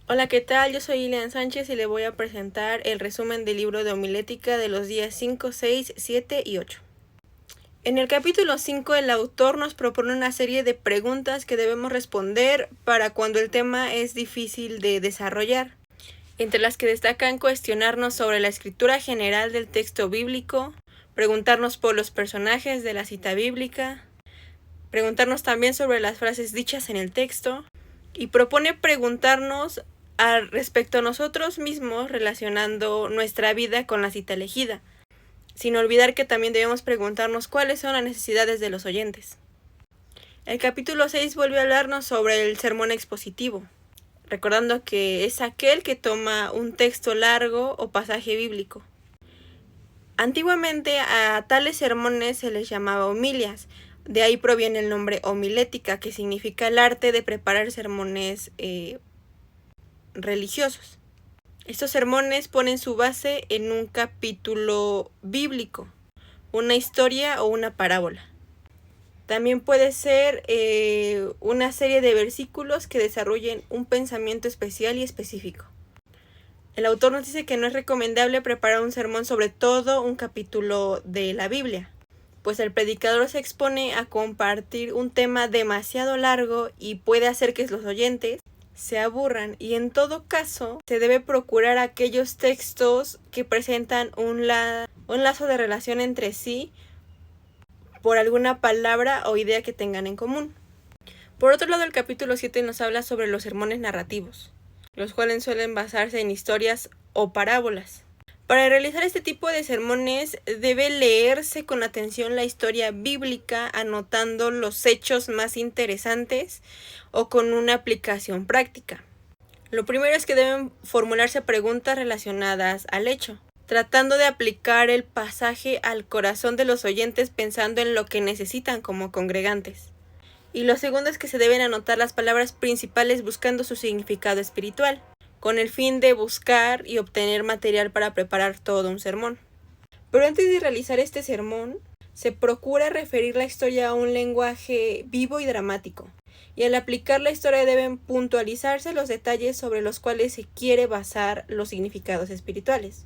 Hola, ¿qué tal? Yo soy Ilian Sánchez y le voy a presentar el resumen del libro de homilética de los días 5, 6, 7 y 8. En el capítulo 5 el autor nos propone una serie de preguntas que debemos responder para cuando el tema es difícil de desarrollar, entre las que destacan cuestionarnos sobre la escritura general del texto bíblico, preguntarnos por los personajes de la cita bíblica, preguntarnos también sobre las frases dichas en el texto, y propone preguntarnos respecto a nosotros mismos relacionando nuestra vida con la cita elegida, sin olvidar que también debemos preguntarnos cuáles son las necesidades de los oyentes. El capítulo 6 vuelve a hablarnos sobre el sermón expositivo, recordando que es aquel que toma un texto largo o pasaje bíblico. Antiguamente a tales sermones se les llamaba homilias, de ahí proviene el nombre homilética, que significa el arte de preparar sermones religiosos. Estos sermones ponen su base en un capítulo bíblico, una historia o una parábola. También puede ser una serie de versículos que desarrollen un pensamiento especial y específico. El autor nos dice que no es recomendable preparar un sermón sobre todo un capítulo de la Biblia, pues el predicador se expone a compartir un tema demasiado largo y puede hacer que los oyentes se aburran, y en todo caso se debe procurar aquellos textos que presentan un lazo de relación entre sí por alguna palabra o idea que tengan en común. Por otro lado, el capítulo 7 nos habla sobre los sermones narrativos, los cuales suelen basarse en historias o parábolas. Para realizar este tipo de sermones debe leerse con atención la historia bíblica, anotando los hechos más interesantes o con una aplicación práctica. Lo primero es que deben formularse preguntas relacionadas al hecho, tratando de aplicar el pasaje al corazón de los oyentes pensando en lo que necesitan como congregantes. Y lo segundo es que se deben anotar las palabras principales buscando su significado espiritual, con el fin de buscar y obtener material para preparar todo un sermón. Pero antes de realizar este sermón, se procura referir la historia a un lenguaje vivo y dramático, y al aplicar la historia deben puntualizarse los detalles sobre los cuales se quiere basar los significados espirituales.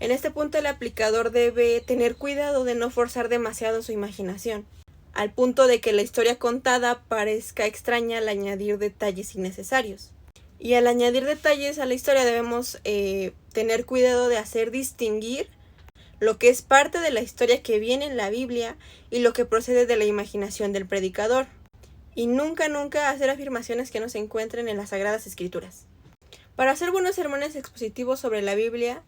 En este punto el aplicador debe tener cuidado de no forzar demasiado su imaginación, al punto de que la historia contada parezca extraña al añadir detalles innecesarios. Y al añadir detalles a la historia debemos tener cuidado de hacer distinguir lo que es parte de la historia que viene en la Biblia y lo que procede de la imaginación del predicador. Y nunca hacer afirmaciones que no se encuentren en las Sagradas Escrituras. Para hacer buenos sermones expositivos sobre la Biblia,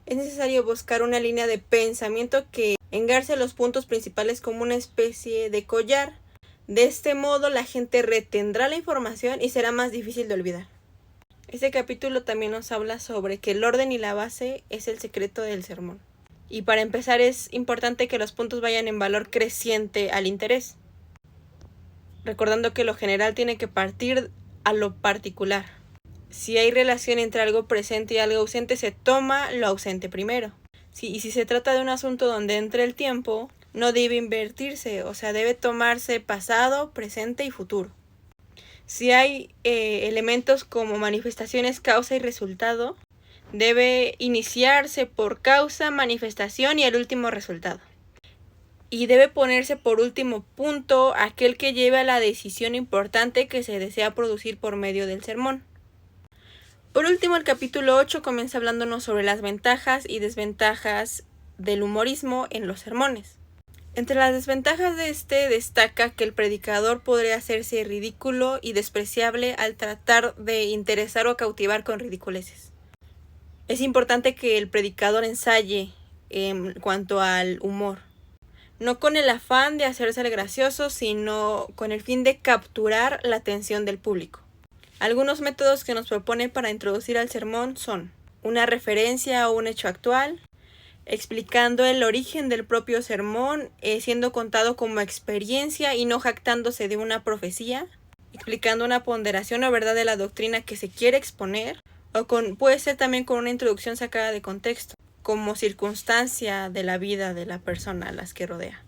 es necesario buscar una línea de pensamiento que engarce los puntos principales como una especie de collar. De este modo la gente retendrá la información y será más difícil de olvidar. Este capítulo también nos habla sobre que el orden y la base es el secreto del sermón. Y para empezar es importante que los puntos vayan en valor creciente al interés, recordando que lo general tiene que partir a lo particular. Si hay relación entre algo presente y algo ausente, se toma lo ausente primero. Y si se trata de un asunto donde entre el tiempo, no debe invertirse, o sea, debe tomarse pasado, presente y futuro. Si hay elementos como manifestaciones, causa y resultado, debe iniciarse por causa, manifestación y el último resultado. Y debe ponerse por último punto aquel que lleve a la decisión importante que se desea producir por medio del sermón. Por último, el capítulo 8 comienza hablándonos sobre las ventajas y desventajas del humorismo en los sermones. Entre las desventajas de este destaca que el predicador podría hacerse ridículo y despreciable al tratar de interesar o cautivar con ridiculeces. Es importante que el predicador ensaye en cuanto al humor, no con el afán de hacerse el gracioso, sino con el fin de capturar la atención del público. Algunos métodos que nos propone para introducir al sermón son una referencia a un hecho actual, explicando el origen del propio sermón, siendo contado como experiencia y no jactándose de una profecía, explicando una ponderación o verdad de la doctrina que se quiere exponer, o puede ser también con una introducción sacada de contexto, como circunstancia de la vida de la persona a las que rodea,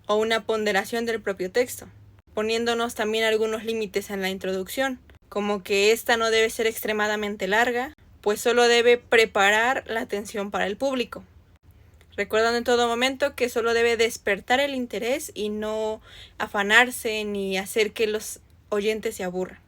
o una ponderación del propio texto, poniéndonos también algunos límites en la introducción, como que esta no debe ser extremadamente larga, pues solo debe preparar la atención para el público, recordando en todo momento que solo debe despertar el interés y no afanarse ni hacer que los oyentes se aburran.